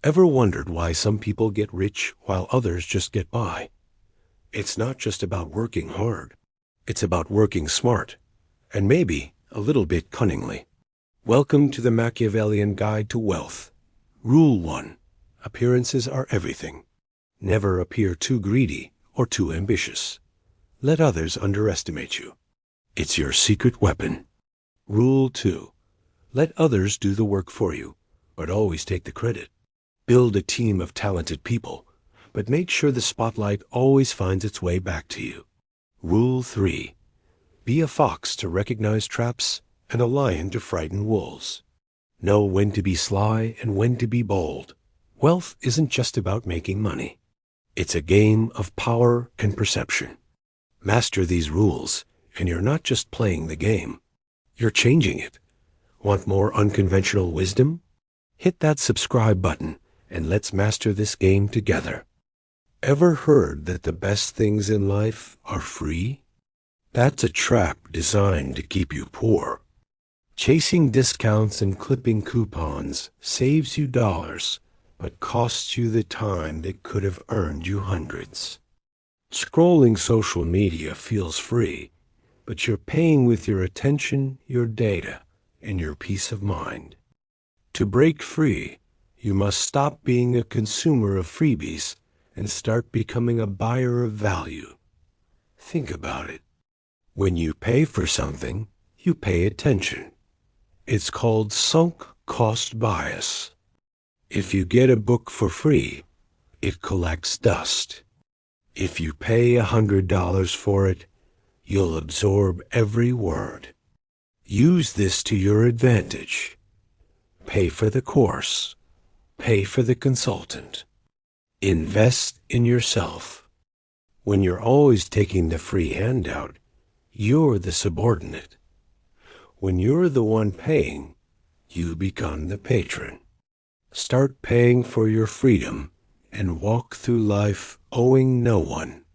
Ever wondered why some people get rich while others just get by? It's not just about working hard. It's about working smart, and maybe a little bit cunningly. Welcome to the Machiavellian Guide to Wealth. Rule 1. Appearances are everything. Never appear too greedy or too ambitious. Let others underestimate you. It's your secret weapon. Rule 2. Let others do the work for you, but always take the credit. Build a team of talented people, but make sure the spotlight always finds its way back to you. Rule 3. Be a fox to recognize traps and a lion to frighten wolves. Know when to be sly and when to be bold. Wealth isn't just about making money. It's a game of power and perception. Master these rules, and you're not just playing the game. You're changing it. Want more unconventional wisdom? Hit that subscribe button, and let's master this game together. Ever heard that the best things in life are free? That's a trap designed to keep you poor. Chasing discounts and clipping coupons saves you dollars, but costs you the time that could have earned you hundreds. Scrolling social media feels free, but you're paying with your attention, your data, and your peace of mind. To break free, you must stop being a consumer of freebies and start becoming a buyer of value. Think about it. When you pay for something, you pay attention. It's called sunk cost bias. If you get a book for free, it collects dust. If you pay $100 for it, you'll absorb every word. Use this to your advantage. Pay for the course. Pay for the consultant. Invest in yourself. When you're always taking the free handout, you're the subordinate. When you're the one paying, you become the patron. Start paying for your freedom and walk through life owing no one.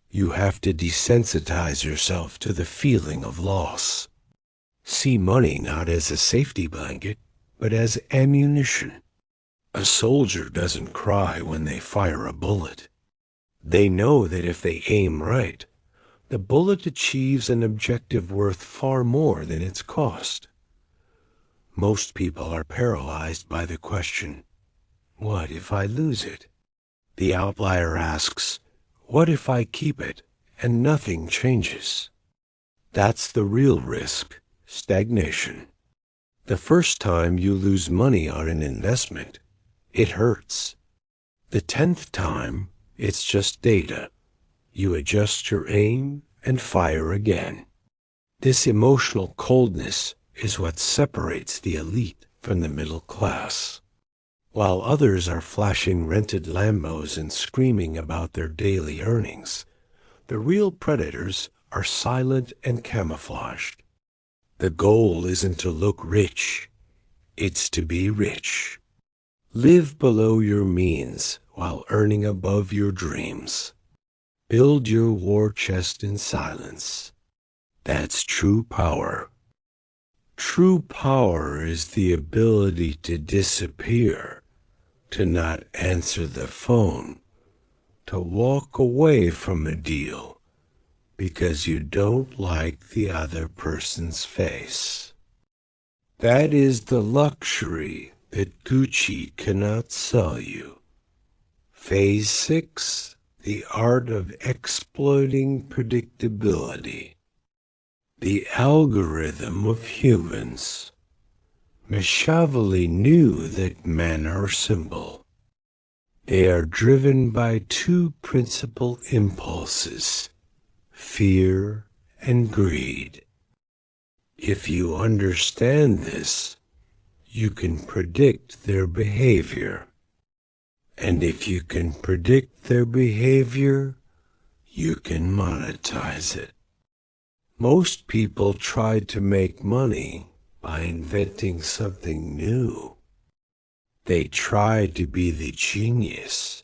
You have to desensitize yourself to the feeling of loss. See money not as a safety blanket, but as ammunition. A soldier doesn't cry when they fire a bullet. They know that if they aim right, the bullet achieves an objective worth far more than its cost. Most people are paralyzed by the question, what if I lose it? The outlier asks, what if I keep it and nothing changes? That's the real risk, stagnation. The first time you lose money on an investment, it hurts. The 10th time, it's just data. You adjust your aim and fire again. This emotional coldness is what separates the elite from the middle class. While others are flashing rented Lambos and screaming about their daily earnings, the real predators are silent and camouflaged. The goal isn't to look rich, it's to be rich. Live below your means while earning above your dreams. Build your war chest in silence. That's true power. True power is the ability to disappear, to not answer the phone, to walk away from a deal because you don't like the other person's face. That is the luxury that Gucci cannot sell you. Phase 6, the art of exploiting predictability. The algorithm of humans. Machiavelli knew that men are simple. They are driven by two principal impulses, fear and greed. If you understand this, you can predict their behavior. And if you can predict their behavior, you can monetize it. Most people try to make money by inventing something new. They try to be the genius.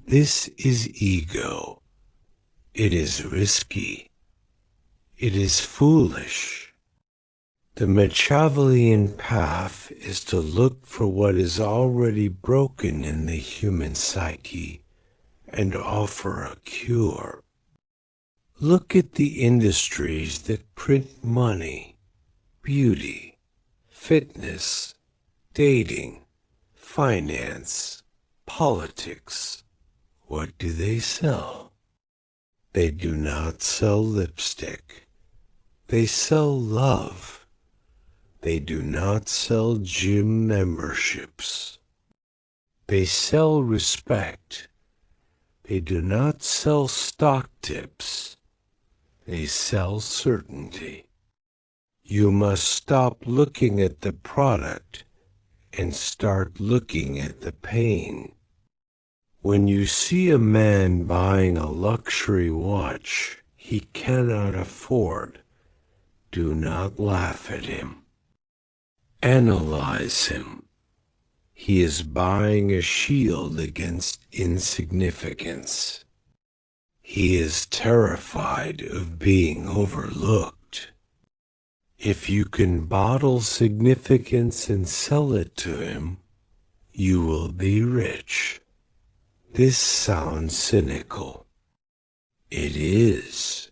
This is ego. It is risky. It is foolish. The Machiavellian path is to look for what is already broken in the human psyche and offer a cure. Look at the industries that print money, beauty, fitness, dating, finance, politics. What do they sell? They do not sell lipstick. They sell love. They do not sell gym memberships. They sell respect. They do not sell stock tips. They sell certainty. You must stop looking at the product and start looking at the pain. When you see a man buying a luxury watch he cannot afford, do not laugh at him. Analyze him. He is buying a shield against insignificance. He is terrified of being overlooked. If you can bottle significance and sell it to him, you will be rich. This sounds cynical. It is.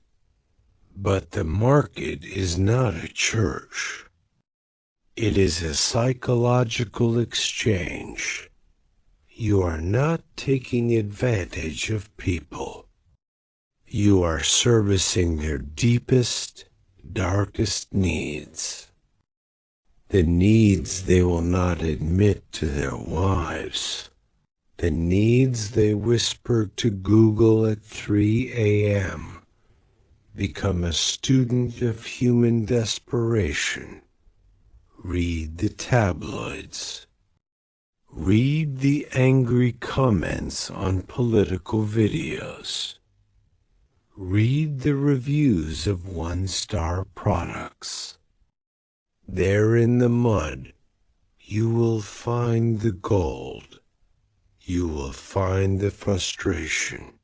But the market is not a church. It is a psychological exchange. You are not taking advantage of people. You are servicing their deepest, darkest needs. The needs they will not admit to their wives. The needs they whisper to Google at 3 a.m. Become a student of human desperation. Read the tabloids. Read the angry comments on political videos. Read the reviews of one-star products. There in the mud, you will find the gold. You will find the frustration.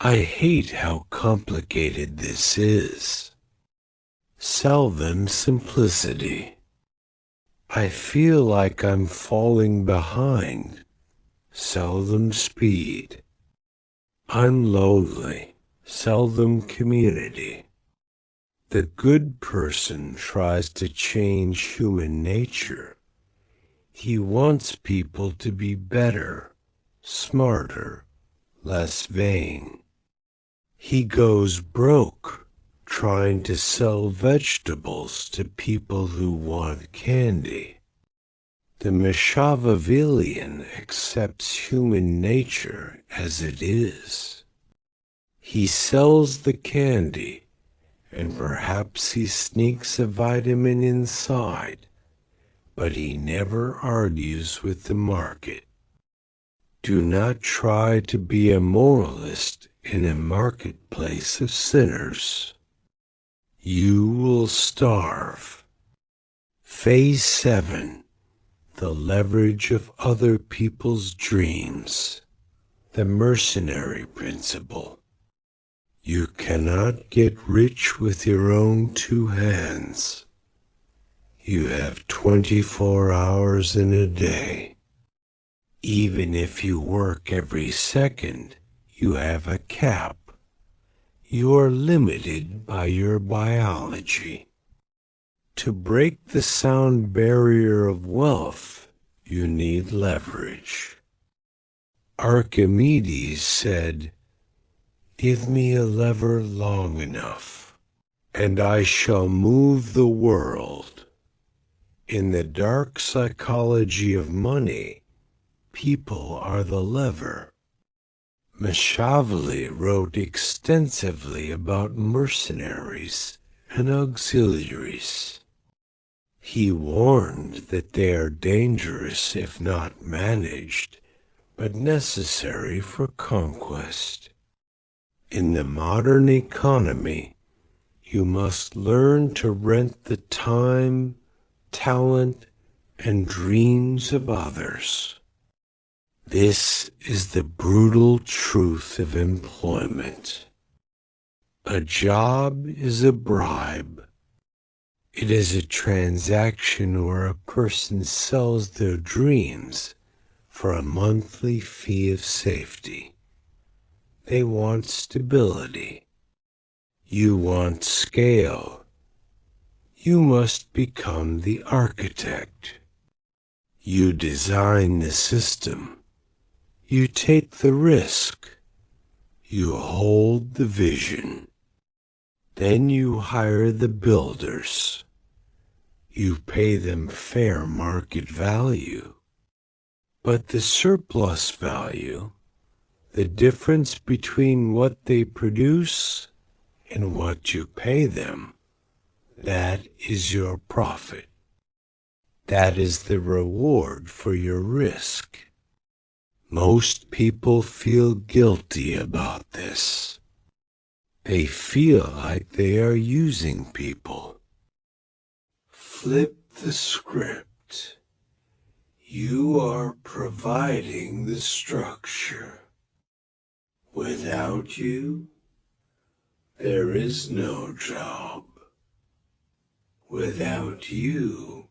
I hate how complicated this is. Sell them simplicity. I feel like I'm falling behind. Sell them speed. I'm lonely. Sell them community. The good person tries to change human nature. He wants people to be better, smarter, less vain. He goes broke trying to sell vegetables to people who want candy. The Machiavellian accepts human nature as it is. He sells the candy, and perhaps he sneaks a vitamin inside, but he never argues with the market. Do not try to be a moralist in a marketplace of sinners. You will starve. Phase 7. The leverage of other people's dreams. The mercenary principle. You cannot get rich with your own 2 hands. You have 24 hours in a day. Even if you work every second, you have a cap. You are limited by your biology. To break the sound barrier of wealth, you need leverage. Archimedes said, "Give me a lever long enough, and I shall move the world." In the dark psychology of money, people are the lever. Machiavelli wrote extensively about mercenaries and auxiliaries. He warned that they are dangerous if not managed, but necessary for conquest. In the modern economy, you must learn to rent the time, talent, and dreams of others. This is the brutal truth of employment. A job is a bribe. It is a transaction where a person sells their dreams for a monthly fee of safety. They want stability. You want scale. You must become the architect. You design the system. You take the risk. You hold the vision. Then you hire the builders. You pay them fair market value. But the surplus value, the difference between what they produce and what you pay them, that is your profit. That is the reward for your risk. Most people feel guilty about this. They feel like they are using people. Flip the script. You are providing the structure. Without you, there is no job. Without you,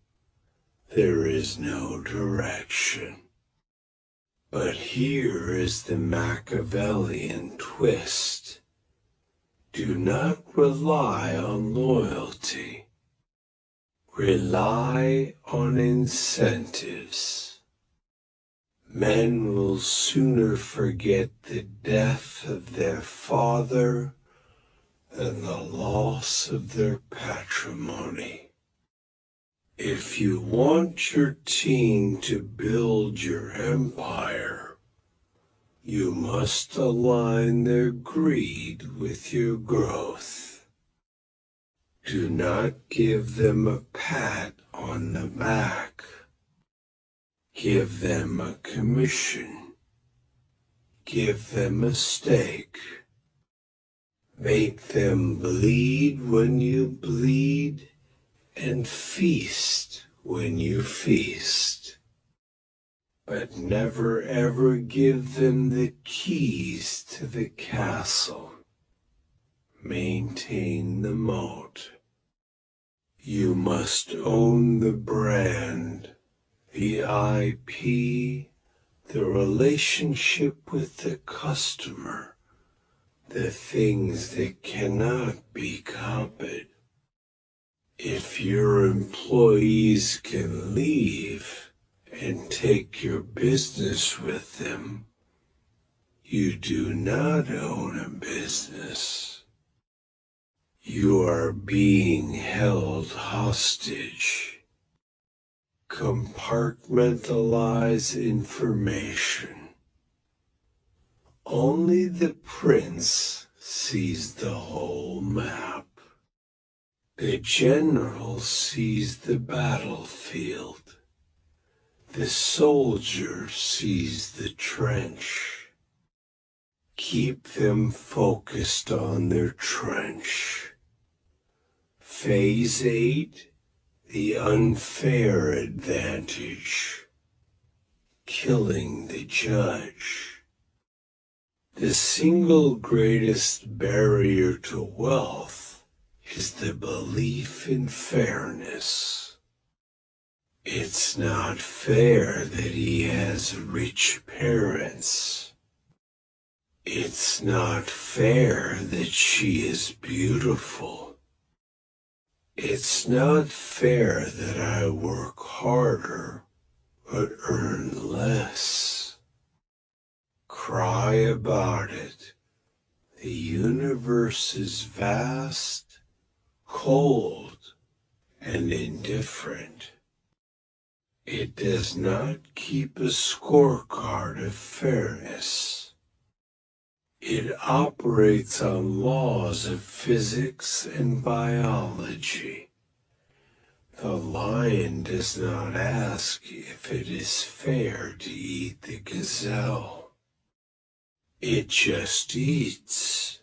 there is no direction. But here is the Machiavellian twist. Do not rely on loyalty. Rely on incentives. Men will sooner forget the death of their father than the loss of their patrimony. If you want your team to build your empire, you must align their greed with your growth. Do not give them a pat on the back. Give them a commission. Give them a stake. Make them bleed when you bleed, and feast when you feast. But never ever give them the keys to the castle. Maintain the moat. You must own the brand, the IP, the relationship with the customer, the things that cannot be copied. If your employees can leave and take your business with them, you do not own a business. You are being held hostage. Compartmentalize information. Only the prince sees the whole map. The general sees the battlefield. The soldier sees the trench. Keep them focused on their trench. Phase 8, the unfair advantage. Killing the judge. The single greatest barrier to wealth is the belief in fairness. It's not fair that he has rich parents. It's not fair that she is beautiful. It's not fair that I work harder but earn less. Cry about it. The universe is vast, cold, and indifferent. It does not keep a scorecard of fairness. It operates on laws of physics and biology. The lion does not ask if it is fair to eat the gazelle. It just eats.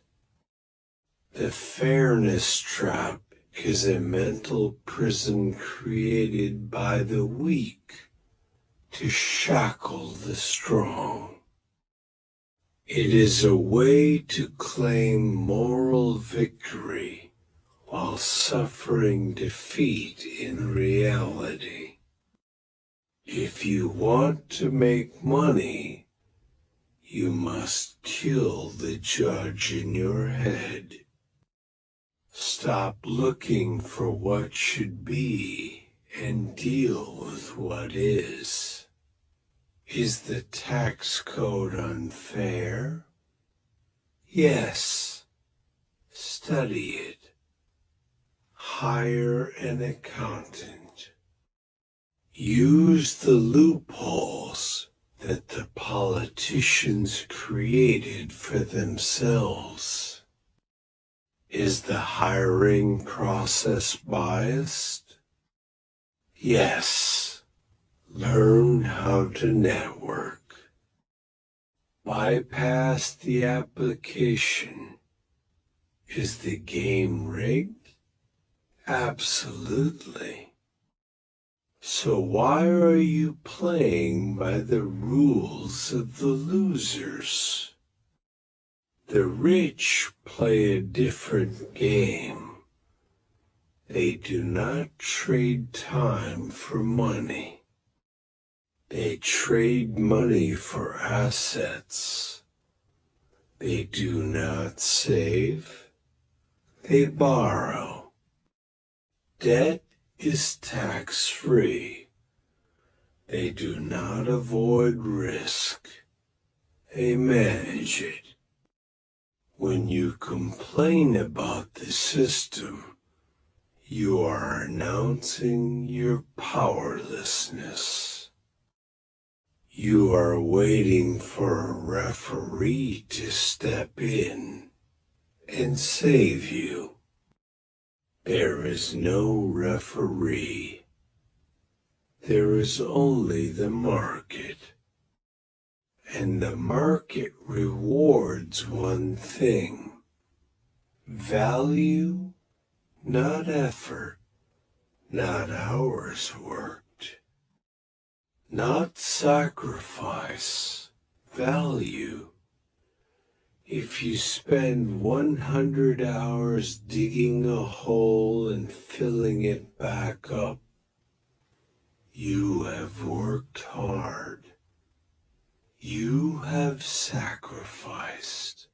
The fairness trap is a mental prison created by the weak to shackle the strong. It is a way to claim moral victory while suffering defeat in reality. If you want to make money, you must kill the judge in your head. Stop looking for what should be and deal with what is. Is the tax code unfair? Yes. Study it. Hire an accountant. Use the loopholes that the politicians created for themselves. Is the hiring process biased? Yes. Learn how to network. Bypass the application. Is the game rigged? Absolutely. So why are you playing by the rules of the losers? The rich play a different game. They do not trade time for money. They trade money for assets. They do not save. They borrow. Debt is tax-free. They do not avoid risk. They manage it. When you complain about the system, you are announcing your powerlessness. You are waiting for a referee to step in and save you. There is no referee. There is only the market. And the market rewards one thing: value, not effort, not hours worked, not sacrifice, value. If you spend 100 hours digging a hole and filling it back up, you have worked hard. You have sacrificed.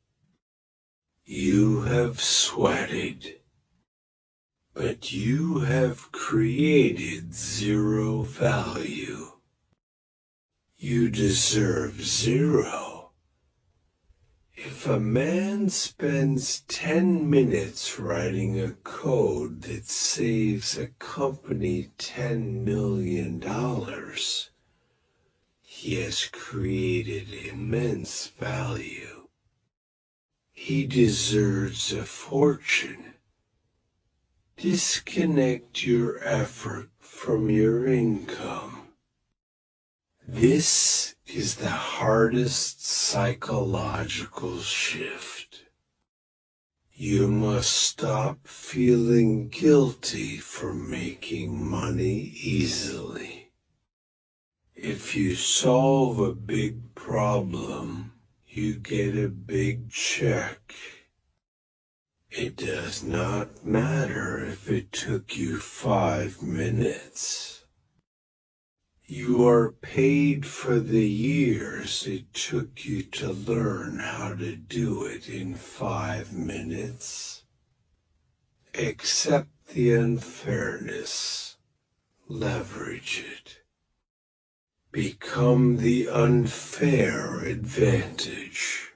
You have sweated. But you have created zero value. You deserve zero. If a man spends 10 minutes writing a code that saves a company $10 million, he has created immense value. He deserves a fortune. Disconnect your effort from your income. This is the hardest psychological shift. You must stop feeling guilty for making money easily. If you solve a big problem, you get a big check. It does not matter if it took you 5 minutes. You are paid for the years it took you to learn how to do it in 5 minutes. Accept the unfairness. Leverage it. Become the unfair advantage.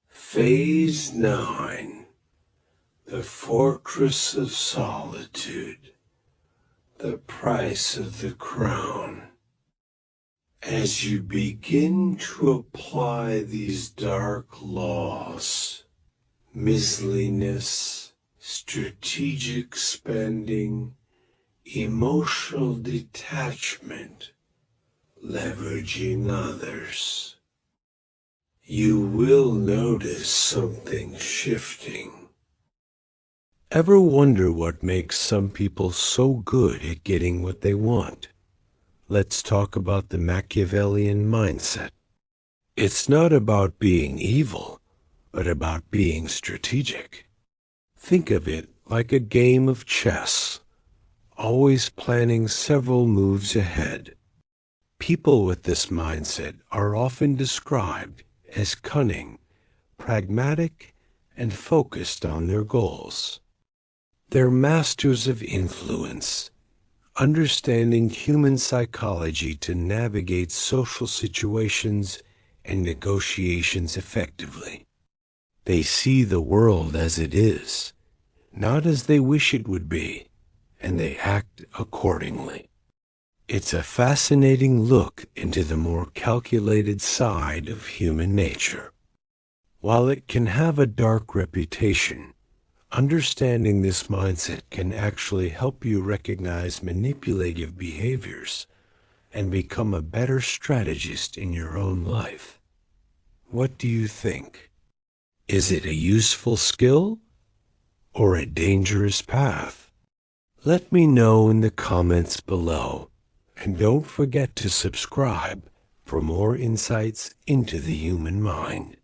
Phase 9. The fortress of solitude. The price of the crown. As you begin to apply these dark laws, miserliness, strategic spending, emotional detachment, leveraging others, you will notice something shifting. Ever wonder what makes some people so good at getting what they want? Let's talk about the Machiavellian mindset. It's not about being evil, but about being strategic. Think of it like a game of chess, always planning several moves ahead. People with this mindset are often described as cunning, pragmatic, and focused on their goals. They're masters of influence, understanding human psychology to navigate social situations and negotiations effectively. They see the world as it is, not as they wish it would be, and they act accordingly. It's a fascinating look into the more calculated side of human nature. While it can have a dark reputation, understanding this mindset can actually help you recognize manipulative behaviors and become a better strategist in your own life. What do you think? Is it a useful skill or a dangerous path? Let me know in the comments below, and don't forget to subscribe for more insights into the human mind.